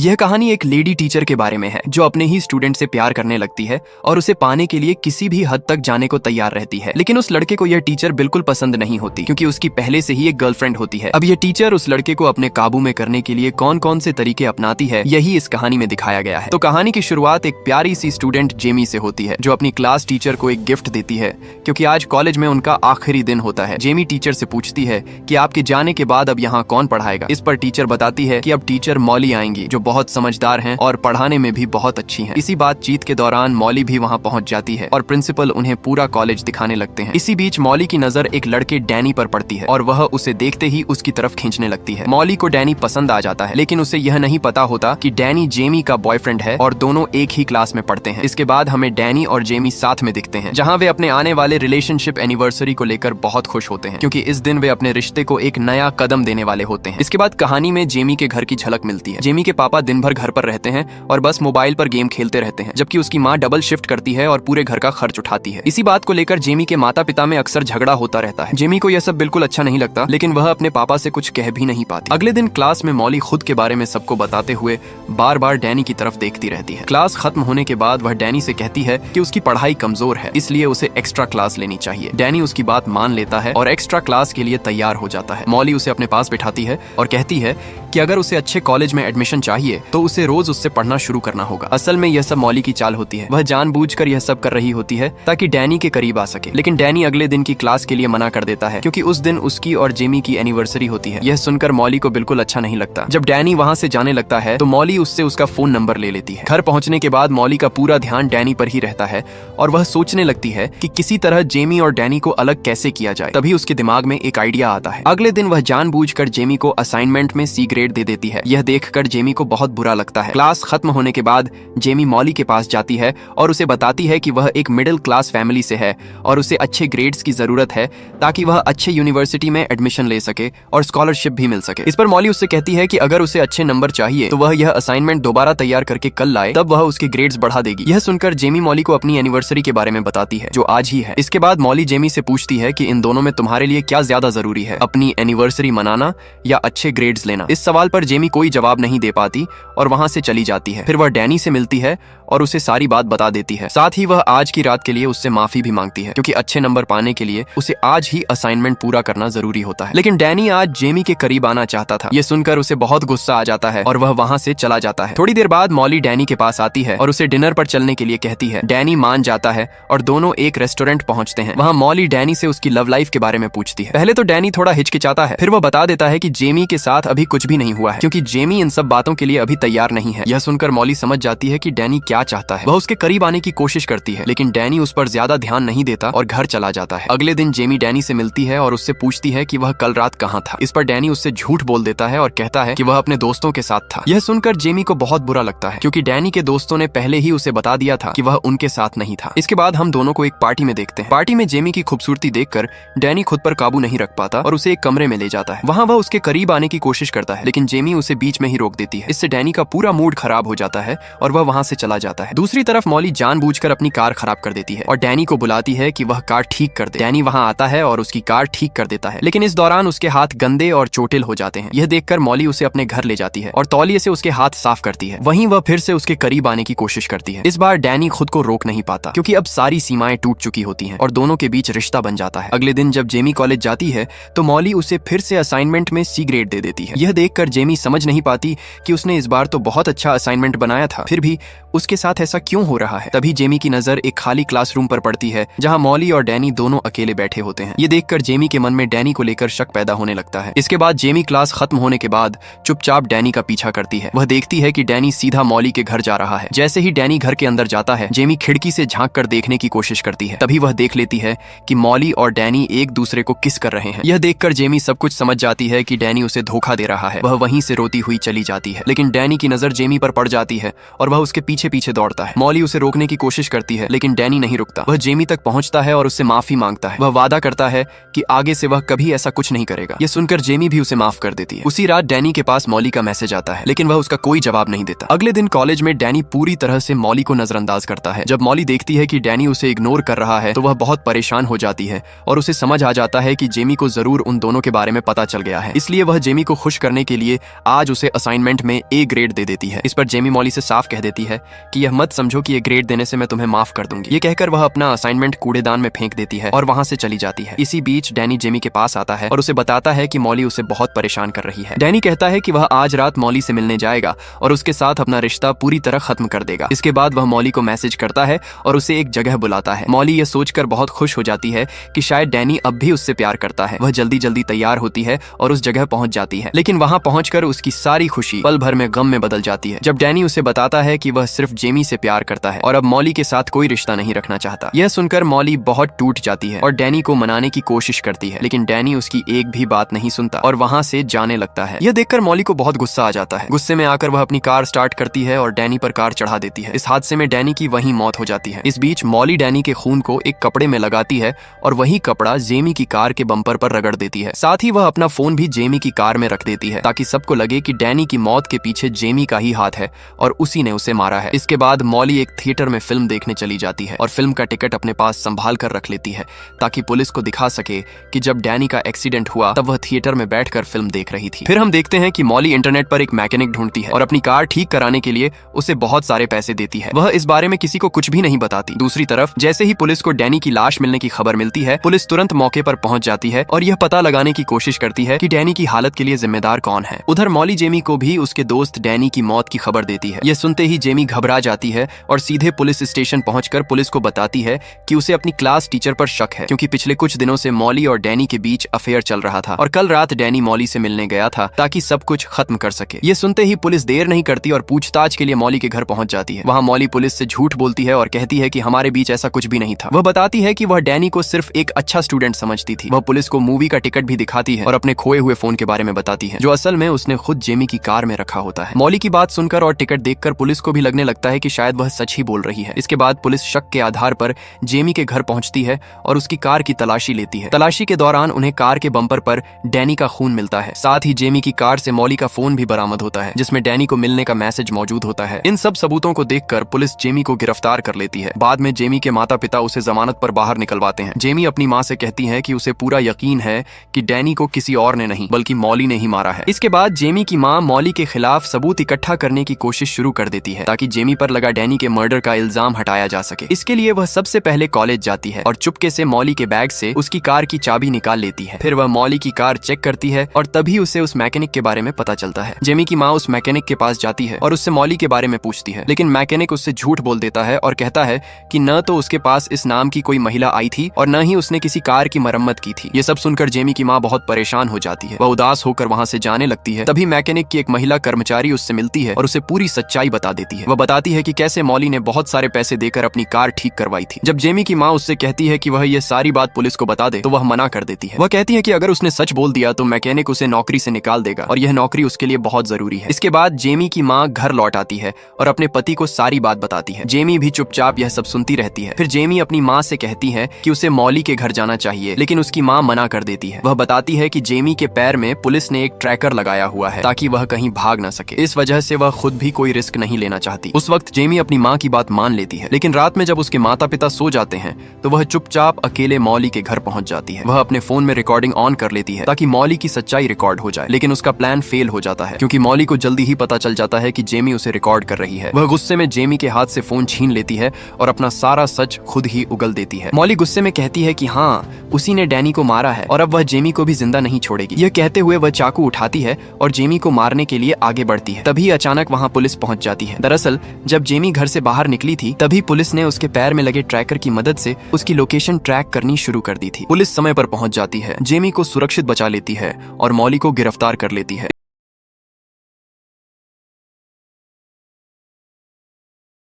यह कहानी एक लेडी टीचर के बारे में है जो अपने ही स्टूडेंट से प्यार करने लगती है और उसे पाने के लिए किसी भी हद तक जाने को तैयार रहती है। लेकिन उस लड़के को यह टीचर बिल्कुल पसंद नहीं होती क्योंकि उसकी पहले से ही एक गर्लफ्रेंड होती है। अब यह टीचर उस लड़के को अपने काबू में करने के लिए कौन कौन से तरीके अपनाती है, यही इस कहानी में दिखाया गया है। तो कहानी की शुरुआत एक प्यारी सी स्टूडेंट जेमी से होती है जो अपनी क्लास टीचर को एक गिफ्ट देती है क्योंकि आज कॉलेज में उनका आखिरी दिन होता है। जेमी टीचर से पूछती है कि आपके जाने के बाद अब यहाँ कौन पढ़ाएगा। इस पर टीचर बताती है कि अब टीचर मॉली आएंगी जो बहुत समझदार हैं और पढ़ाने में भी बहुत अच्छी हैं। इसी बातचीत के दौरान मॉली भी वहाँ पहुँच जाती है और प्रिंसिपल उन्हें पूरा कॉलेज दिखाने लगते हैं। इसी बीच मॉली की नजर एक लड़के डैनी पर पड़ती है और वह उसे देखते ही उसकी तरफ खींचने लगती है। मॉली को डैनी पसंद आ जाता है लेकिन उसे यह नहीं पता होता कि डैनी जेमी का बॉयफ्रेंड है और दोनों एक ही क्लास में पढ़ते हैं। इसके बाद हमें डैनी और जेमी साथ में दिखते हैं जहाँ वे अपने आने वाले रिलेशनशिप एनिवर्सरी को लेकर बहुत खुश होते हैं क्योंकि इस दिन वे अपने रिश्ते को एक नया कदम देने वाले होते हैं। इसके बाद कहानी में जेमी के घर की झलक मिलती है। जेमी के पापा दिन भर घर पर रहते हैं और बस मोबाइल पर गेम खेलते रहते हैं जबकि उसकी माँ डबल शिफ्ट करती है और पूरे घर का खर्च उठाती है। इसी बात को लेकर जेमी के माता पिता में अक्सर झगड़ा होता रहता है। जेमी को यह सब बिल्कुल अच्छा नहीं लगता लेकिन वह अपने पापा से कुछ कह भी नहीं पाती। अगले दिन क्लास में मॉली खुद के बारे में सबको बताते हुए बार बार डैनी की तरफ देखती रहती है। क्लास खत्म होने के बाद वह डैनी से कहती है कि उसकी पढ़ाई कमजोर है इसलिए उसे एक्स्ट्रा क्लास लेनी चाहिए। डैनी उसकी बात मान लेता है और एक्स्ट्रा क्लास के लिए तैयार हो जाता है। मॉली उसे अपने पास बिठाती है और कहती है कि अगर उसे अच्छे कॉलेज में एडमिशन चाहिए तो उसे रोज उससे पढ़ना शुरू करना होगा। असल में यह सब मॉली की चाल होती है। वह जानबूझकर यह सब कर रही होती है ताकि डैनी के करीब आ सके। लेकिन डैनी अगले दिन की क्लास के लिए मना कर देता है क्योंकि उस दिन उसकी और जेमी की एनिवर्सरी होती है। यह सुनकर मॉली को बिल्कुल अच्छा नहीं लगता। जब डैनी वहाँ से जाने लगता है तो मॉली उससे उसका फोन नंबर ले लेती है। घर पहुंचने के बाद मॉली का पूरा ध्यान डैनी पर ही रहता है और वह सोचने लगती है कि किसी तरह जेमी और डैनी को अलग कैसे किया जाए। तभी उसके दिमाग में एक आइडिया आता है। अगले दिन वह जानबूझकर जेमी को असाइनमेंट में सी ग्रेड दे देती है। यह देखकर जेमी को बहुत बुरा लगता है। क्लास खत्म होने के बाद जेमी मॉली के पास जाती है और उसे बताती है कि वह एक मिडिल क्लास फैमिली से है और उसे अच्छे ग्रेड्स की जरूरत है ताकि वह अच्छे यूनिवर्सिटी में एडमिशन ले सके और स्कॉलरशिप भी मिल सके। इस पर मॉली उससे कहती है कि अगर उसे अच्छे नंबर चाहिए तो वह यह असाइनमेंट दोबारा तैयार करके कल लाए, तब वह उसके ग्रेड्स बढ़ा देगी। यह सुनकर जेमी मॉली को अपनी एनिवर्सरी के बारे में बताती है जो आज ही है। इसके बाद मॉली जेमी से पूछती है कि इन दोनों में तुम्हारे लिए क्या ज्यादा जरूरी है, अपनी एनिवर्सरी मनाना या अच्छे ग्रेड्स लेना। इस सवाल पर जेमी कोई जवाब नहीं दे पाती और वहां से चली जाती है। फिर वह डैनी से मिलती है और उसे सारी बात बता देती है। साथ ही वह आज की रात के लिए उससे माफी भी मांगती है क्योंकि अच्छे नंबर पाने के लिए उसे आज ही असाइनमेंट पूरा करना जरूरी होता है। लेकिन डैनी आज जेमी के करीब आना चाहता था। यह सुनकर उसे बहुत गुस्सा आ जाता है और वह वहां से चला जाता है। थोड़ी देर बाद मॉली डैनी के पास आती है और उसे डिनर पर चलने के लिए कहती है। डैनी मान जाता है और दोनों एक रेस्टोरेंट पहुंचते हैं। वहां मॉली डैनी से उसकी लव लाइफ के बारे में पूछती है। पहले तो डैनी थोड़ा हिचकिचाता है, फिर वह बता देता है कि जेमी के साथ अभी कुछ भी नहीं हुआ है क्योंकि जेमी इन सब बातों के लिए अभी तैयार नहीं है। यह सुनकर मॉली समझ जाती है कि डैनी क्या चाहता है। वह उसके करीब आने की कोशिश करती है लेकिन डैनी उस पर ज्यादा ध्यान नहीं देता और घर चला जाता है। अगले दिन जेमी डैनी से मिलती है और उससे पूछती है कि वह कल रात कहाँ था। इस पर डैनी उससे झूठ बोल देता है और कहता है कि वह अपने दोस्तों के साथ था। यह सुनकर जेमी को बहुत बुरा लगता है क्योंकि डैनी के दोस्तों ने पहले ही उसे बता दिया था कि वह उनके साथ नहीं था। इसके बाद हम दोनों को एक पार्टी में देखते हैं। पार्टी में जेमी की खूबसूरती देखकर डैनी खुद पर काबू नहीं रख पाता और उसे एक कमरे में ले जाता है। वहाँ वह उसके करीब आने की कोशिश करता है लेकिन जेमी उसे बीच में ही रोक देती है। इससे डैनी का पूरा मूड खराब हो जाता है और वह वहाँ से चला जाता है। दूसरी तरफ मॉली जानबूझकर अपनी कार खराब कर देती है और डैनी को बुलाती है कि वह कार ठीक कर दे। डैनी वहाँ आता है और उसकी कार ठीक कर देता है लेकिन इस दौरान उसके हाथ गंदे और चोटिल हो जाते हैं। यह देखकर मॉली उसे अपने घर ले जाती है और तौलिए से उसके हाथ साफ करती है। वहीं वह फिर से उसके करीब आने की कोशिश करती है। इस बार डैनी खुद को रोक नहीं पाता क्योंकि अब सारी सीमाएं टूट चुकी होती हैं और दोनों के बीच रिश्ता बन जाता है। अगले दिन जब जेमी कॉलेज जाती है तो मॉली उसे फिर से असाइनमेंट में सी ग्रेड दे देती है। यह देखकर जेमी समझ नहीं पाती कि उसने इस बार तो बहुत अच्छा असाइनमेंट बनाया था, फिर भी उसके साथ ऐसा क्यों हो रहा है। तभी जेमी की नजर एक खाली क्लासरूम पर पड़ती है जहां मॉली और डैनी दोनों अकेले बैठे होते हैं। ये देखकर जेमी के मन में डैनी को लेकर शक पैदा होने लगता है। इसके बाद जेमी क्लास खत्म होने के बाद चुपचाप डैनी का पीछा करती है। वह देखती है कि डैनी सीधा मॉली के घर जा रहा है। जैसे ही डैनी घर के अंदर जाता है जेमी खिड़की से झांक कर देखने की कोशिश करती है। तभी वह देख लेती है कि मॉली और डैनी एक दूसरे को किस कर रहे हैं। यह देखकर जेमी सब कुछ समझ जाती है कि डैनी उसे धोखा दे रहा है। वह वहीं से रोती हुई चली जाती है लेकिन डैनी की नजर जेमी पर पड़ जाती है और वह उसके पीछे पीछे दौड़ता है। मॉली उसे रोकने की कोशिश करती है लेकिन डैनी नहीं रुकता। वह जेमी तक पहुंचता है और उससे माफी मांगता है। वह वादा करता है कि आगे से वह कभी ऐसा कुछ नहीं करेगा। यह सुनकर जेमी भी उसे माफ कर देती है। उसी रात डैनी के पास मॉली का मैसेज आता है लेकिन वह उसका कोई जवाब नहीं देता। अगले दिन कॉलेज में डैनी पूरी तरह से मॉली को नजरअंदाज करता है। जब मॉली देखती है कि डैनी उसे इग्नोर कर रहा है तो वह बहुत परेशान हो जाती है और उसे समझ आ जाता है कि जेमी को जरूर उन दोनों के बारे में पता चल गया है। इसलिए वह जेमी को खुश करने के लिए आज उसे असाइनमेंट में A ग्रेड दे देती है। इस पर जेमी मॉली से साफ कह देती है कि यह मत समझो कि ये ग्रेड देने से मैं तुम्हें माफ कर दूंगी। ये कहकर वह अपना असाइनमेंट कूड़ेदान में फेंक देती है और वहां से चली जाती है। इसी बीच डैनी जेमी के पास आता है और उसे बताता है कि मॉली उसे बहुत परेशान कर रही है। डैनी कहता है कि वह आज रात मॉली से मिलने जाएगा और उसके साथ अपना रिश्ता पूरी तरह खत्म कर देगा। इसके बाद वह मॉली को मैसेज करता है और उसे एक जगह बुलाता है। मॉली यह सोचकर बहुत खुश हो जाती है कि शायद डैनी अब भी उससे प्यार करता है। वह जल्दी जल्दी तैयार होती है और उस जगह पहुंच जाती है, लेकिन वहां पहुंचकर उसकी सारी खुशी पल भर में गम में बदल जाती है जब डैनी उसे बताता है कि वह सिर्फ जेमी से प्यार करता है और अब मॉली के साथ कोई रिश्ता नहीं रखना चाहता। यह सुनकर मॉली बहुत टूट जाती है और डैनी को मनाने की कोशिश करती है, लेकिन डैनी उसकी एक भी बात नहीं सुनता और वहां से जाने लगता है। यह देखकर मॉली को बहुत गुस्सा आ जाता है। गुस्से में आकर वह अपनी कार स्टार्ट करती है और डैनी पर कार चढ़ा देती है। इस हादसे में डैनी की वहीं मौत हो जाती है। इस बीच मॉली डैनी के खून को एक कपड़े में लगाती है और वही कपड़ा जेमी की कार के बम्पर पर रगड़ देती है। साथ ही वह अपना फोन भी जेमी की कार में रख देती है ताकि सबको लगे कि डैनी की मौत के पीछे जेमी का ही हाथ है और उसी ने उसे मारा है। इसके बाद मॉली एक थिएटर में फिल्म देखने चली जाती है और फिल्म का टिकट अपने पास संभाल कर रख लेती है ताकि पुलिस को दिखा सके कि जब डैनी का एक्सीडेंट हुआ तब वह थिएटर में बैठकर फिल्म देख रही थी। फिर हम देखते हैं कि मॉली इंटरनेट पर एक मैकेनिक ढूंढती है और अपनी कार ठीक कराने के लिए उसे बहुत सारे पैसे देती है। वह इस बारे में किसी को कुछ भी नहीं बताती। दूसरी तरफ जैसे ही पुलिस को डैनी की लाश मिलने की खबर मिलती है, पुलिस तुरंत मौके पर पहुंच जाती है और यह पता लगाने की कोशिश करती है कि डैनी की हालत के लिए जिम्मेदार कौन है। उधर मॉली जेमी को भी उसके दोस्त डैनी की मौत की खबर देती है। यह सुनते ही जेमी घबरा जाती है और सीधे पुलिस स्टेशन पहुंचकर पुलिस को बताती है कि उसे अपनी क्लास टीचर पर शक है, क्योंकि पिछले कुछ दिनों से मॉली और डैनी के बीच अफेयर चल रहा था और कल रात डैनी मॉली से मिलने गया था ताकि सब कुछ खत्म कर सके। ये सुनते ही पुलिस देर नहीं करती और पूछताछ के लिए मॉली के घर पहुंच जाती है। वहां मॉली पुलिस से झूठ बोलती है और कहती है कि हमारे बीच ऐसा कुछ भी नहीं था। वह बताती है कि वह डैनी को सिर्फ एक अच्छा स्टूडेंट समझती थी। वह पुलिस को मूवी का टिकट भी दिखाती है और अपने खोए हुए फोन के बारे में बताती है, जो असल में उसने खुद जेमी की कार में रखा होता है। मॉली की बात सुनकर और टिकट देखकर पुलिस को भी लगने लगता है कि शायद वह सच ही बोल रही है। इसके बाद पुलिस शक के आधार पर जेमी के घर पहुंचती है और उसकी कार की तलाशी लेती है। तलाशी के दौरान उन्हें कार के बम्पर पर डैनी का खून मिलता है। साथ ही जेमी की कार से मॉली का फोन भी बरामद होता है जिसमें डैनी को मिलने का मैसेज मौजूद होता है। इन सब सबूतों को देखकर पुलिस जेमी को गिरफ्तार कर लेती है। बाद में जेमी के माता पिता उसे जमानत पर बाहर निकलवाते हैं। जेमी अपनी माँ से कहती है कि उसे पूरा यकीन है कि डैनी को किसी और ने नहीं बल्कि मॉली ने ही मारा है। इसके बाद जेमी की माँ मॉली के खिलाफ सबूत इकट्ठा करने की कोशिश शुरू कर देती है ताकि जेमी पर लगा डैनी के मर्डर का इल्जाम हटाया जा सके। इसके लिए वह सबसे पहले कॉलेज जाती है और चुपके से मॉली के बैग से उसकी कार की चाबी निकाल लेती है। फिर वह मॉली की कार चेक करती है और तभी उसे उस मैकेनिक के बारे में पता चलता है। जेमी की माँ उस मैकेनिक के पास जाती है और उससे मॉली के बारे में पूछती है, लेकिन मैकेनिक उससे झूठ बोल देता है और कहता है कि न तो उसके पास इस नाम की कोई महिला आई थी और न ही उसने किसी कार की मरम्मत की थी। ये सब सुनकर जेमी की माँ बहुत परेशान हो जाती है। वह उदास होकर वहाँ से जाने लगती है। तभी मैकेनिक की एक महिला कर्मचारी उससे मिलती है और उसे पूरी सच्चाई बता देती है। वह बताती है कि कैसे मॉली ने बहुत सारे पैसे देकर अपनी कार ठीक करवाई थी। जब जेमी की माँ उससे कहती है कि वह ये सारी बात पुलिस को बता दे तो वह मना कर देती है। वह कहती है कि अगर उसने सच बोल दिया तो मैकेनिक उसे नौकरी से निकाल देगा और यह नौकरी उसके लिए बहुत जरूरी है। इसके बाद जेमी की माँ घर लौट आती है और अपने पति को सारी बात बताती है। जेमी भी चुपचाप यह सब सुनती रहती है। फिर जेमी अपनी माँ से कहती है कि उसे मॉली के घर जाना चाहिए, लेकिन उसकी माँ मना कर देती है। वह बताती है कि जेमी के पैर में पुलिस ने एक ट्रैकर लगाया हुआ है ताकि वह कहीं भाग न सके। इस वजह से वह खुद भी कोई रिस्क नहीं लेना चाहती। उस वक्त जेमी अपनी माँ की बात मान लेती है, लेकिन रात में जब उसके माता पिता सो जाते हैं तो वह चुपचाप अकेले मॉली के घर पहुंच जाती है। वह अपने फोन में रिकॉर्डिंग ऑन कर लेती है ताकि मॉली की सच्चाई रिकॉर्ड हो जाए, लेकिन उसका प्लान फेल हो जाता है क्योंकि मॉली को जल्दी ही पता चल जाता है कि जेमी उसे रिकॉर्ड कर रही है। वह गुस्से में जेमी के हाथ से फोन छीन लेती है और अपना सारा सच खुद ही उगल देती है। मॉली गुस्से में कहती है कि हाँ, उसी ने डैनी को मारा है और अब वह जेमी को भी जिंदा नहीं छोड़ेगी। यह कहते हुए वह चाकू उठाती है और जेमी को मारने के लिए आगे बढ़ती है। तभी अचानक वहाँ पुलिस पहुंच जाती है। दरअसल जब जेमी घर से बाहर निकली थी तभी पुलिस ने उसके पैर में लगे ट्रैकर की मदद से उसकी लोकेशन ट्रैक करनी शुरू कर दी थी। पुलिस समय पर पहुंच जाती है, जेमी को सुरक्षित बचा लेती है और मॉली को गिरफ्तार कर लेती है।